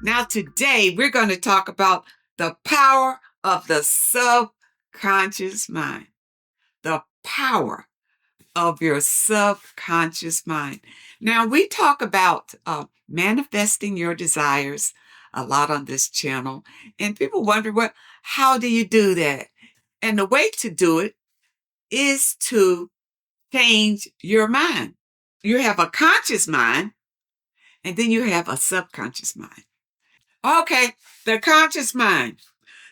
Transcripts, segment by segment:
Now, today we're going to talk about the power of the subconscious mind. The power of your subconscious mind. Now, we talk about manifesting your desires a lot on this channel, and people wonder, well, how do you do that? And the way to do it is to change your mind. You have a conscious mind, and then you have a subconscious mind. Okay, the conscious mind.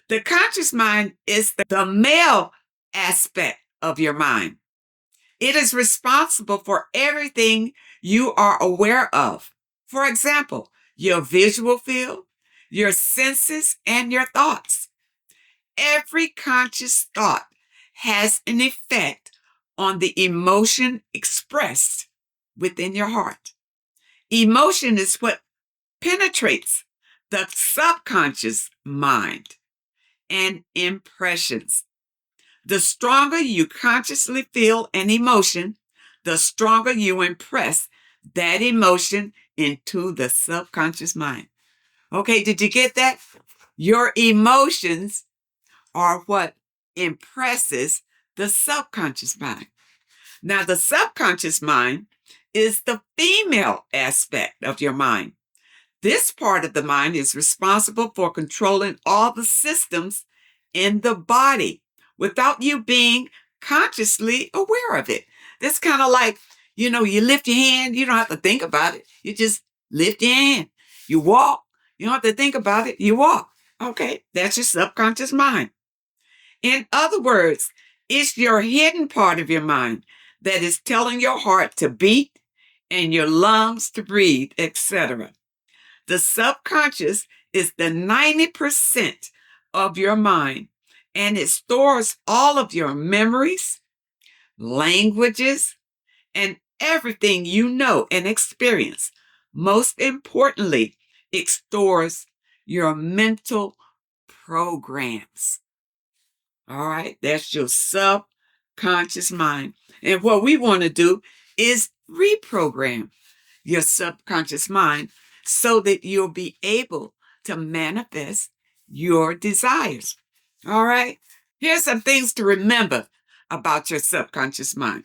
The conscious mind is the male aspect of your mind. It is responsible for everything you are aware of. For example, your visual field, your senses, and your thoughts. Every conscious thought has an effect on the emotion expressed within your heart. Emotion is what penetrates the subconscious mind and impressions. The stronger you consciously feel an emotion, the stronger you impress that emotion into the subconscious mind. Okay, did you get that? Your emotions are what impresses the subconscious mind. Now, the subconscious mind is the female aspect of your mind. This part of the mind is responsible for controlling all the systems in the body without you being consciously aware of it. That's kind of like, you lift your hand, you don't have to think about it. You just lift your hand. You walk, you don't have to think about it, you walk. Okay, that's your subconscious mind. In other words, it's your hidden part of your mind that is telling your heart to beat and your lungs to breathe, etc. The subconscious is the 90% of your mind, and it stores all of your memories, languages, and everything you know and experience. Most importantly, it stores your mental programs. All right, that's your subconscious mind. And what we want to do is reprogram your subconscious mind so that you'll be able to manifest your desires. All right, here's some things to remember about your subconscious mind.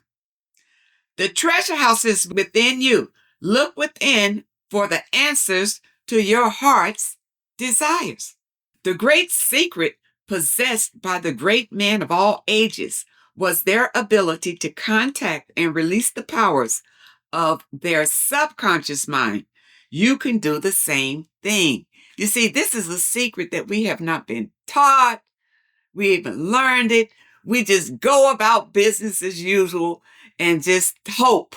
The treasure house is within you. Look within for the answers to your heart's desires. The great secret possessed by the great men of all ages was their ability to contact and release the powers of their subconscious mind. You can do the same thing. You see, this is a secret that we have not been taught. We haven't learned it. We just go about business as usual and just hope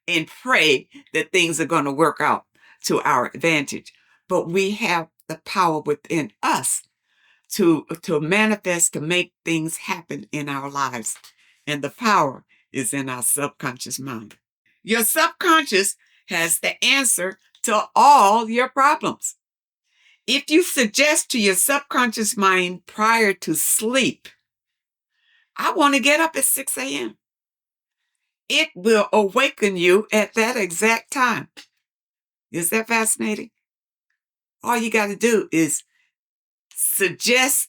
and pray that things are going to work out to our advantage. But we have the power within us to manifest, to make things happen in our lives. And the power is in our subconscious mind. Your subconscious has the answer to all your problems. If you suggest to your subconscious mind prior to sleep, I want to get up at 6 a.m., it will awaken you at that exact time. Is that fascinating? All you got to do is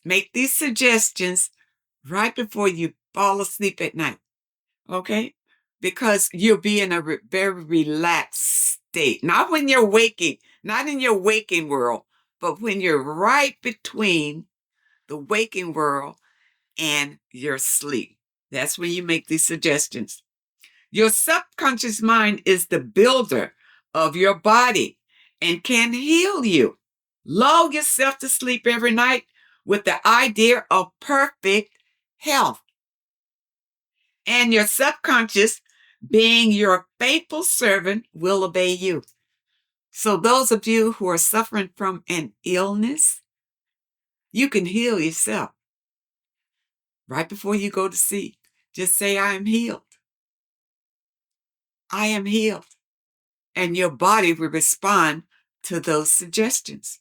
make these suggestions right before you fall asleep at night. Okay? Because you'll be in a very relaxed state. Not when you're waking, not in your waking world, but when you're right between the waking world and your sleep. That's when you make these suggestions. Your subconscious mind is the builder of your body and can heal you. Lull yourself to sleep every night with the idea of perfect health. And your subconscious, being your faithful servant, will obey you. So those of you who are suffering from an illness, you can heal yourself. Right before you go to sleep, just say, I am healed. I am healed. And your body will respond to those suggestions.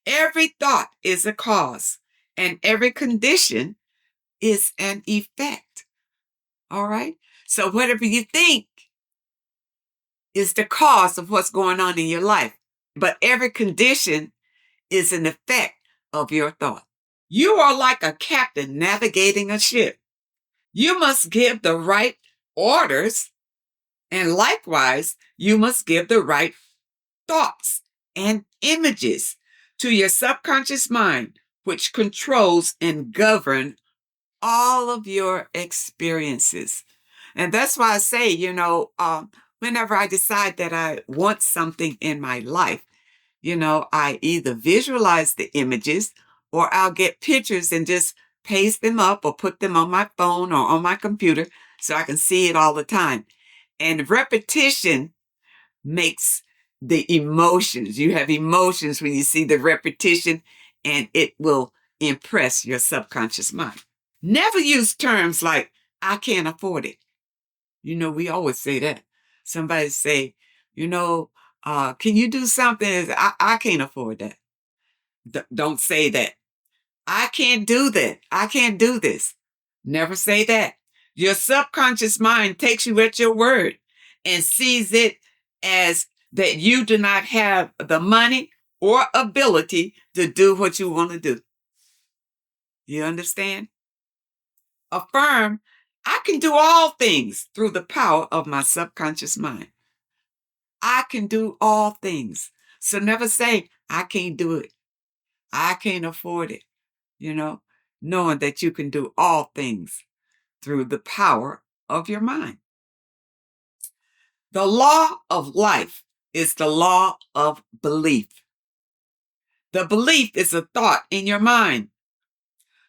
Every thought is a cause, and every condition is an effect. All right? So whatever you think is the cause of what's going on in your life. but every condition is an effect of your thought. You are like a captain navigating a ship. You must give the right orders, and likewise, you must give the right thoughts and images to your subconscious mind, which controls and governs all of your experiences. And that's why I say, whenever I decide that I want something in my life, I either visualize the images or I'll get pictures and just paste them up or put them on my phone or on my computer so I can see it all the time. And repetition makes the emotions. You have emotions when you see the repetition, and it will impress your subconscious mind. Never use terms like, I can't afford it. We always say that. Somebody say, can you do something? I can't afford that. Don't say that. I can't do that. I can't do this. Never say that. Your subconscious mind takes you at your word and sees it as that you do not have the money or ability to do what you want to do. You understand? Affirm, I can do all things through the power of my subconscious mind. I can do all things. So never say, I can't do it. I can't afford it. Knowing that you can do all things through the power of your mind. The law of life is the law of belief. The belief is a thought in your mind.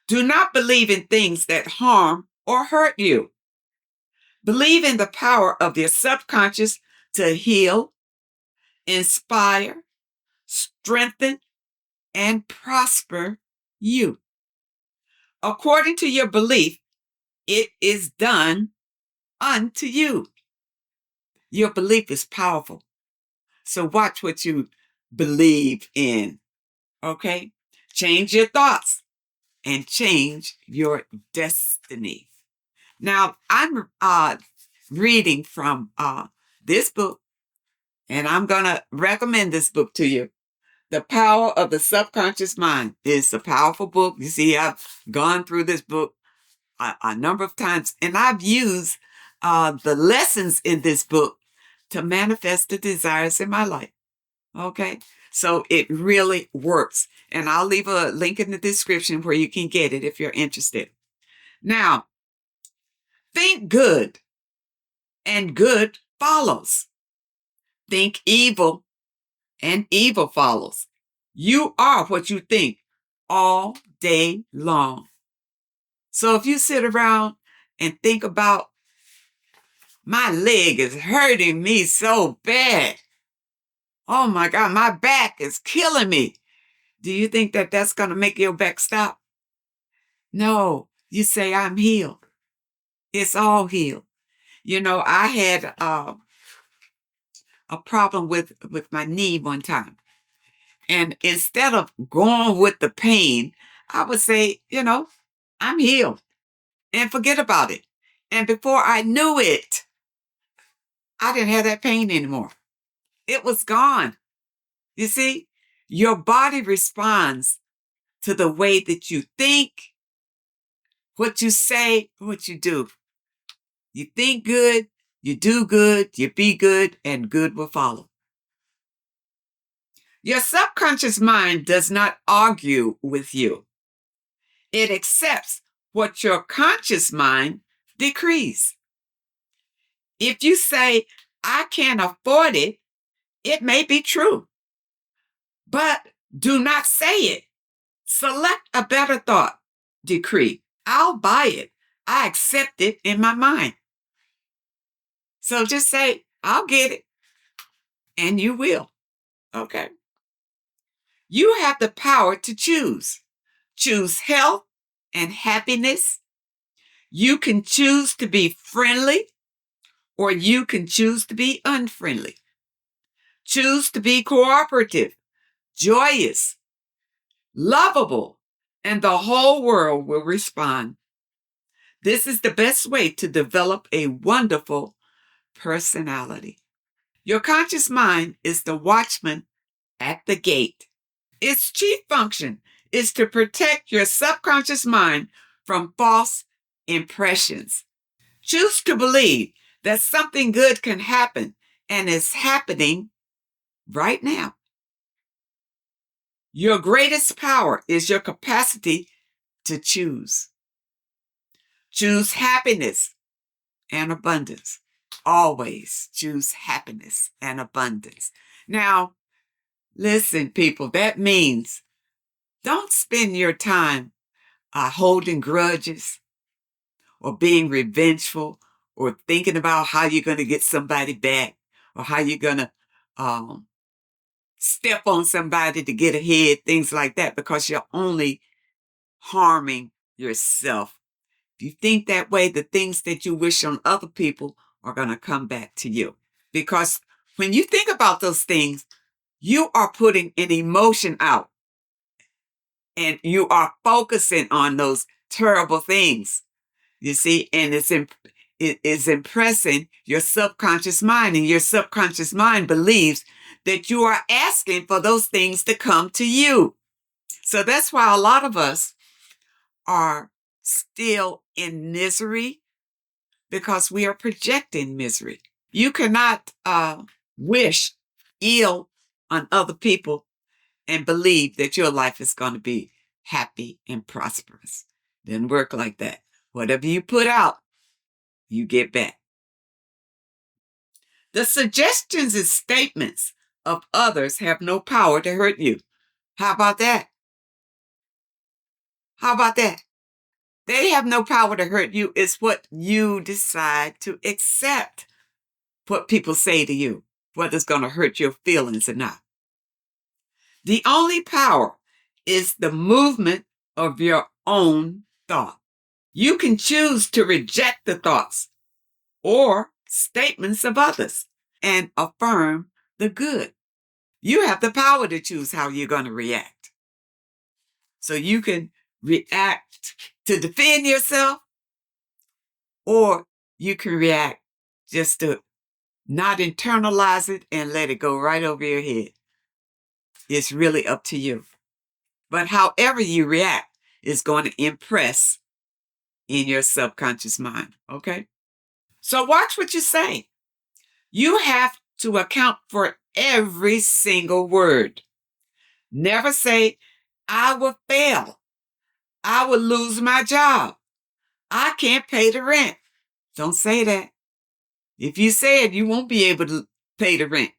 Do not believe in things that harm or hurt you. Believe in the power of your subconscious to heal, inspire, strengthen, and prosper you. According to your belief, it is done unto you. Your belief is powerful. So watch what you believe in. Okay? Change your thoughts and change your destiny. Now, I'm reading from this book, and I'm going to recommend this book to you. The Power of the Subconscious Mind is a powerful book. You see, I've gone through this book a number of times, and I've used the lessons in this book to manifest the desires in my life. Okay? So it really works. And I'll leave a link in the description where you can get it if you're interested. Now, think good, and good follows. Think evil, and evil follows. You are what you think all day long. So if you sit around and think about, my leg is hurting me so bad. Oh my God, my back is killing me. Do you think that that's going to make your back stop? No, you say, I'm healed. It's all healed. I had a problem with my knee one time. And instead of going with the pain, I would say, I'm healed, and forget about it. And before I knew it, I didn't have that pain anymore. It was gone. You see, your body responds to the way that you think, what you say, what you do. You think good, you do good, you be good, and good will follow. Your subconscious mind does not argue with you. It accepts what your conscious mind decrees. If you say, I can't afford it, it may be true. But do not say it. Select a better thought. Decree, I'll buy it. I accept it in my mind. So just say, I'll get it. And you will. Okay. You have the power to choose. Choose health and happiness. You can choose to be friendly, or you can choose to be unfriendly. Choose to be cooperative, joyous, lovable, and the whole world will respond. This is the best way to develop a wonderful personality. Your conscious mind is the watchman at the gate. Its chief function is to protect your subconscious mind from false impressions. Choose to believe that something good can happen and is happening right now. Your greatest power is your capacity to choose. Choose happiness and abundance. Always choose happiness and abundance. Now, listen, people, that means don't spend your time holding grudges or being revengeful or thinking about how you're going to get somebody back or how you're going to step on somebody to get ahead, things like that, because you're only harming yourself. If you think that way, the things that you wish on other people are going to come back to you. Because when you think about those things, you are putting an emotion out and you are focusing on those terrible things, you see, and it is impressing your subconscious mind, and your subconscious mind believes that you are asking for those things to come to you. So that's why a lot of us are still in misery, because we are projecting misery. You cannot wish ill on other people and believe that your life is going to be happy and prosperous. It doesn't work like that. Whatever you put out, you get back. The suggestions and statements of others have no power to hurt you. How about that? How about that? They have no power to hurt you. It's what you decide to accept, what people say to you, whether it's going to hurt your feelings or not. The only power is the movement of your own thought. You can choose to reject the thoughts or statements of others and affirm the good. You have the power to choose how you're going to react. So you can react to defend yourself, or you can react just to not internalize it and let it go right over your head. It's really up to you. But however you react is going to impress in your subconscious mind, okay? So watch what you say. You have to account for every single word. Never say, I will fail. I will lose my job. I can't pay the rent. Don't say that. If you say it, you won't be able to pay the rent.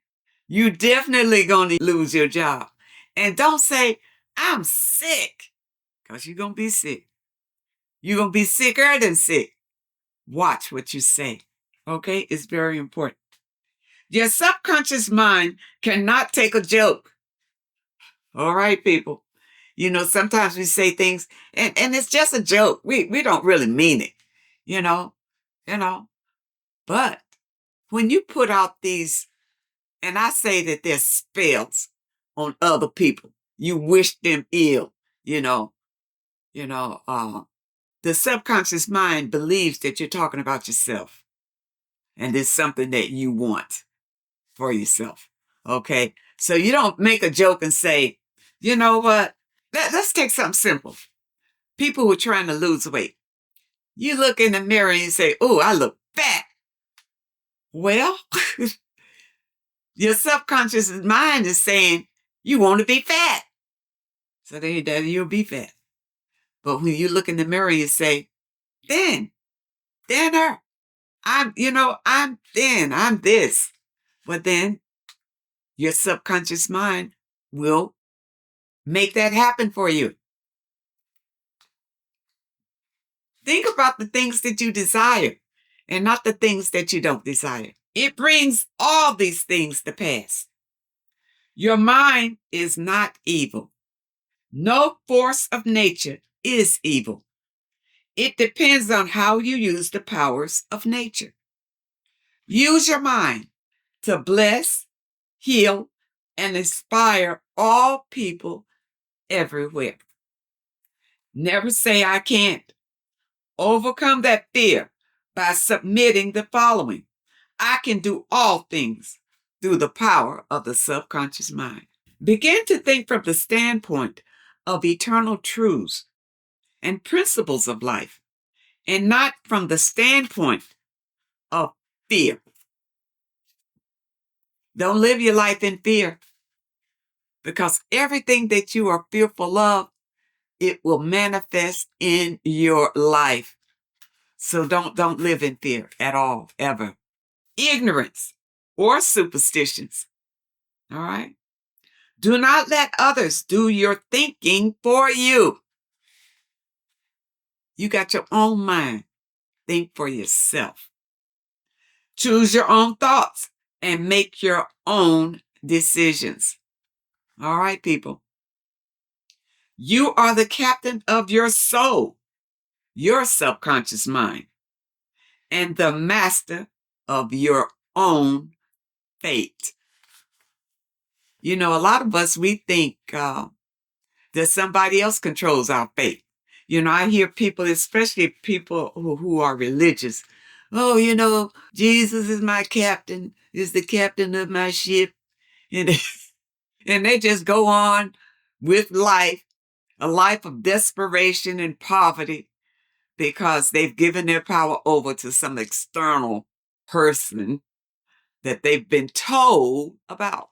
You're definitely going to lose your job. And don't say, I'm sick, because you're going to be sick. You're going to be sicker than sick. Watch what you say, okay? It's very important. Your subconscious mind cannot take a joke. All right, people. You know, sometimes we say things, and it's just a joke. We don't really mean it, you know. But when you put out these, and I say that there's spells on other people, you wish them ill, the subconscious mind believes that you're talking about yourself, and it's something that you want for yourself. Okay, so you don't make a joke and say, you know what? Let's take something simple. People who are trying to lose weight. You look in the mirror and you say, "Oh, I look fat." Well, your subconscious mind is saying you want to be fat. So then you'll be fat. But when you look in the mirror, you say, thinner. I'm thin. I'm this. But then your subconscious mind will make that happen for you. Think about the things that you desire and not the things that you don't desire. It brings all these things to pass. Your mind is not evil. No force of nature is evil. It depends on how you use the powers of nature. Use your mind to bless, heal, and inspire all people everywhere. Never say, I can't. Overcome that fear by submitting the following. I can do all things through the power of the subconscious mind. Begin to think from the standpoint of eternal truths and principles of life, and not from the standpoint of fear. Don't live your life in fear, because everything that you are fearful of, it will manifest in your life. So don't live in fear at all, ever. Ignorance or superstitions. All right. Do not let others do your thinking for you. You got your own mind. Think for yourself. Choose your own thoughts and make your own decisions. All right, people. You are the captain of your soul, your subconscious mind, and the master of your own fate. You know, a lot of us, we think that somebody else controls our fate. You know, I hear people, especially people who are religious. Oh, you know, Jesus is my captain, is the captain of my ship. And, and they just go on with life, a life of desperation and poverty, because they've given their power over to some external person that they've been told about.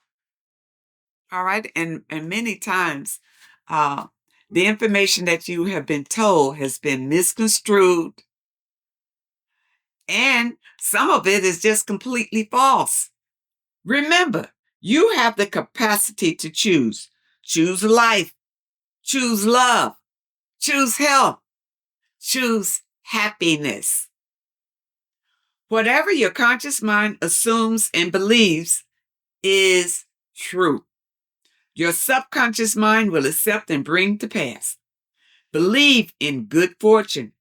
All right. And many times, the information that you have been told has been misconstrued, and some of it is just completely false. Remember, you have the capacity to choose. Choose life, choose love, choose health, choose happiness. Whatever your conscious mind assumes and believes is true. Your subconscious mind will accept and bring to pass. Believe in good fortune,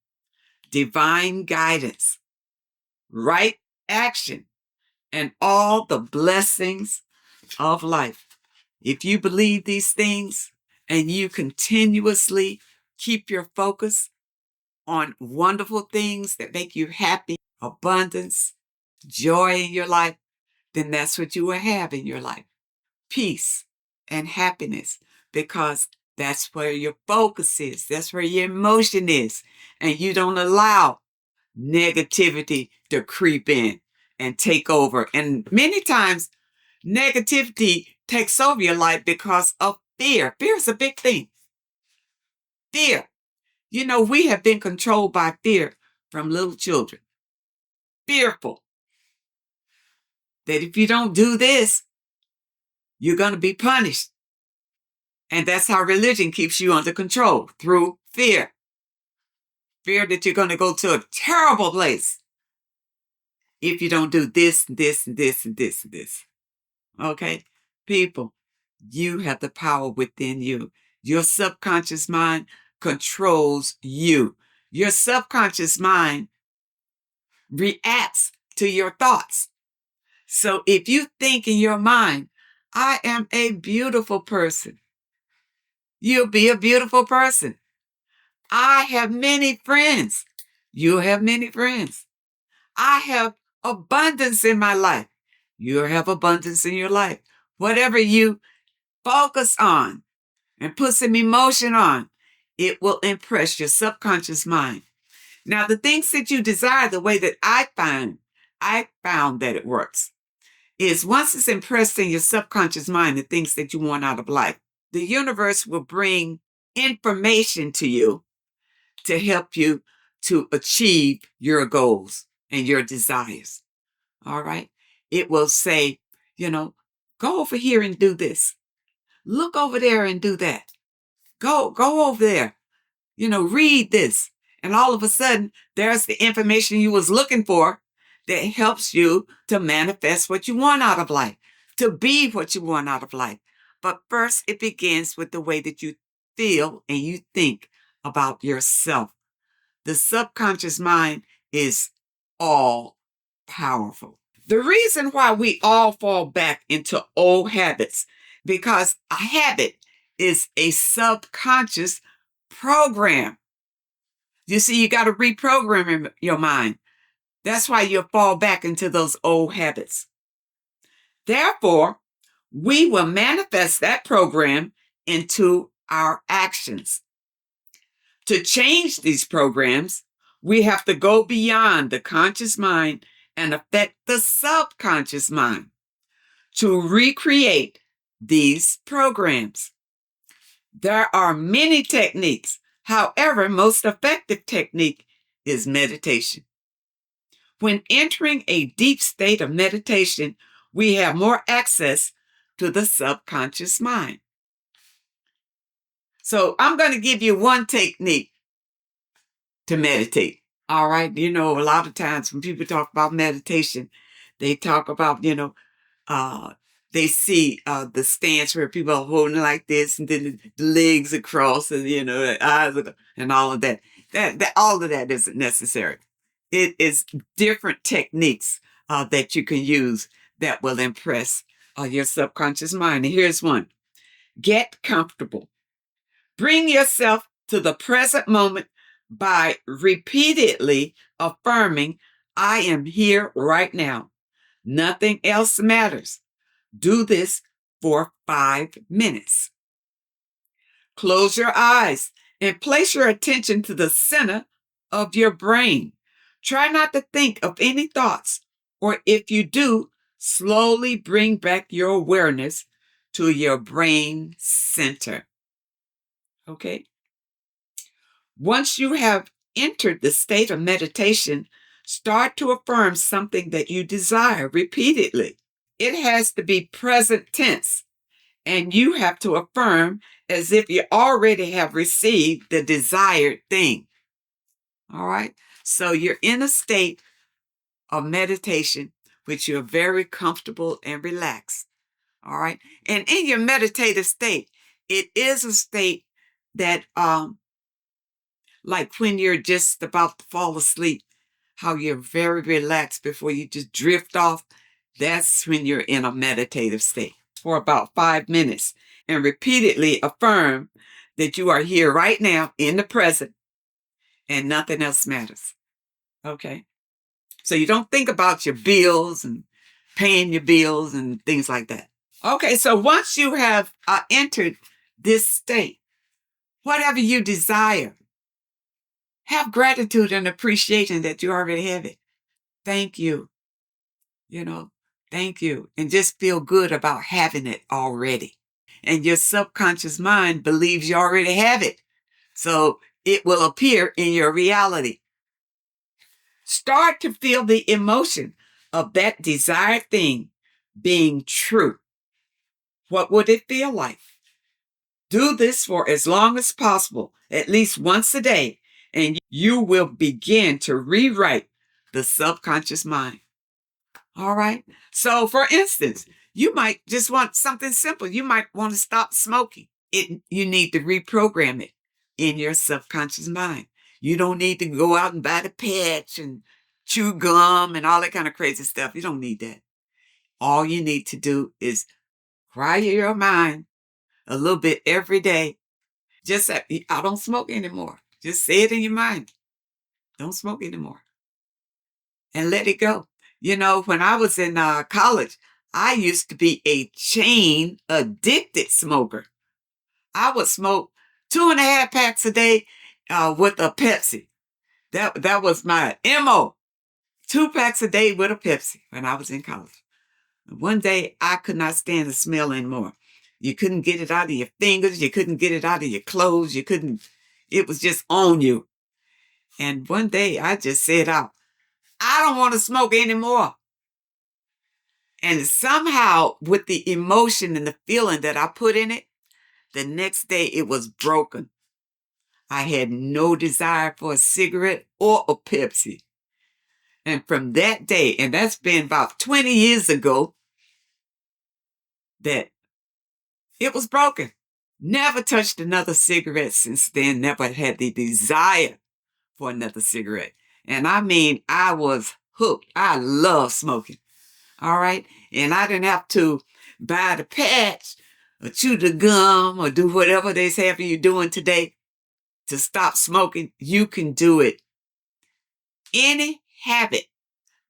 divine guidance, right action, and all the blessings of life. If you believe these things and you continuously keep your focus on wonderful things that make you happy, abundance, joy in your life, then that's what you will have in your life. Peace and happiness, because that's where your focus is. That's where your emotion is. And you don't allow negativity to creep in and take over. And many times, negativity takes over your life because of fear. Fear is a big thing. Fear. You know, we have been controlled by fear from little children. Fearful that if you don't do this, you're going to be punished. And that's how religion keeps you under control, through fear. Fear that you're going to go to a terrible place if you don't do this, this, and this, and this, and this. Okay? People, you have the power within you. Your subconscious mind controls you. Your subconscious mind reacts to your thoughts. So if you think in your mind, I am a beautiful person, you'll be a beautiful person. I have many friends. You have many friends. I have abundance in my life. You have abundance in your life. Whatever you focus on and put some emotion on, it will impress your subconscious mind. Now, the things that you desire, the way that I found that it works, is once it's impressed in your subconscious mind, the things that you want out of life, the universe will bring information to you to help you to achieve your goals and your desires. All right? It will say, you know, go over here and do this. Look over there and do that. Go over there. You know, read this. And all of a sudden, there's the information you was looking for that helps you to manifest what you want out of life, to be what you want out of life. But first, it begins with the way that you feel and you think about yourself. The subconscious mind is all powerful. The reason why we all fall back into old habits, because a habit is a subconscious program. You see, you got to reprogram your mind. That's why you'll fall back into those old habits. Therefore, we will manifest that program into our actions. To change these programs, we have to go beyond the conscious mind and affect the subconscious mind to recreate these programs. There are many techniques. However, most effective technique is meditation. When entering a deep state of meditation, we have more access to the subconscious mind. So I'm going to give you one technique to meditate. All right. You know, a lot of times when people talk about meditation, they talk about, they see the stance where people are holding like this, and then the legs across, and the eyes and all of that. All of that isn't necessary. It is different techniques that you can use that will impress your subconscious mind. And here's one: get comfortable. Bring yourself to the present moment by repeatedly affirming, "I am here right now. Nothing else matters." Do this for 5 minutes. Close your eyes and place your attention to the center of your brain. Try not to think of any thoughts, or if you do, slowly bring back your awareness to your brain center. Okay? Once you have entered the state of meditation, start to affirm something that you desire repeatedly. It has to be present tense, and you have to affirm as if you already have received the desired thing. All right? So you're in a state of meditation, which you're very comfortable and relaxed. All right? And in your meditative state, it is a state that, like when you're just about to fall asleep, how you're very relaxed before you just drift off. That's when you're in a meditative state for about 5 minutes, and repeatedly affirm that you are here right now in the present and nothing else matters. Okay? So you don't think about your bills and paying your bills and things like that. Okay, so once you have entered this state, whatever you desire, have gratitude and appreciation that you already have it. Thank you. Thank you. And just feel good about having it already. And your subconscious mind believes you already have it. So it will appear in your reality. Start to feel the emotion of that desired thing being true. What would it feel like? Do this for as long as possible, at least once a day, and you will begin to rewrite the subconscious mind. All right? So, for instance, you might just want something simple. You might want to stop smoking. You need to reprogram it in your subconscious mind. You don't need to go out and buy the patch and chew gum and all that kind of crazy stuff. You don't need that. All you need to do is quiet your mind a little bit every day. Just say, "I don't smoke anymore." Just say it in your mind. Don't smoke anymore. And let it go. When I was in college, I used to be a chain addicted smoker. I would smoke 2.5 packs a day with a Pepsi. That was my MO. 2 packs a day with a Pepsi when I was in college. One day, I could not stand the smell anymore. You couldn't get it out of your fingers. You couldn't get it out of your clothes. It was just on you. And one day, I just said out, "I don't want to smoke anymore." And somehow, with the emotion and the feeling that I put in it, the next day it was broken. I had no desire for a cigarette or a Pepsi. And from that day, and that's been about 20 years ago, that it was broken. Never touched another cigarette since then. Never had the desire for another cigarette. And I mean, I was hooked. I love smoking. All right? And I didn't have to buy the patch or chew the gum or do whatever they say you doing today to stop smoking. You can do it. Any habit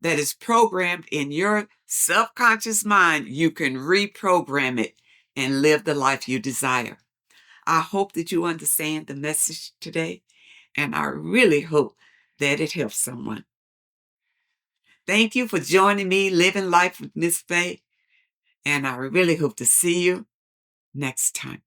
that is programmed in your subconscious mind, you can reprogram it and live the life you desire. I hope that you understand the message today, and I really hope that it helps someone. Thank you for joining me, Living Life with Miss Faye, and I really hope to see you next time.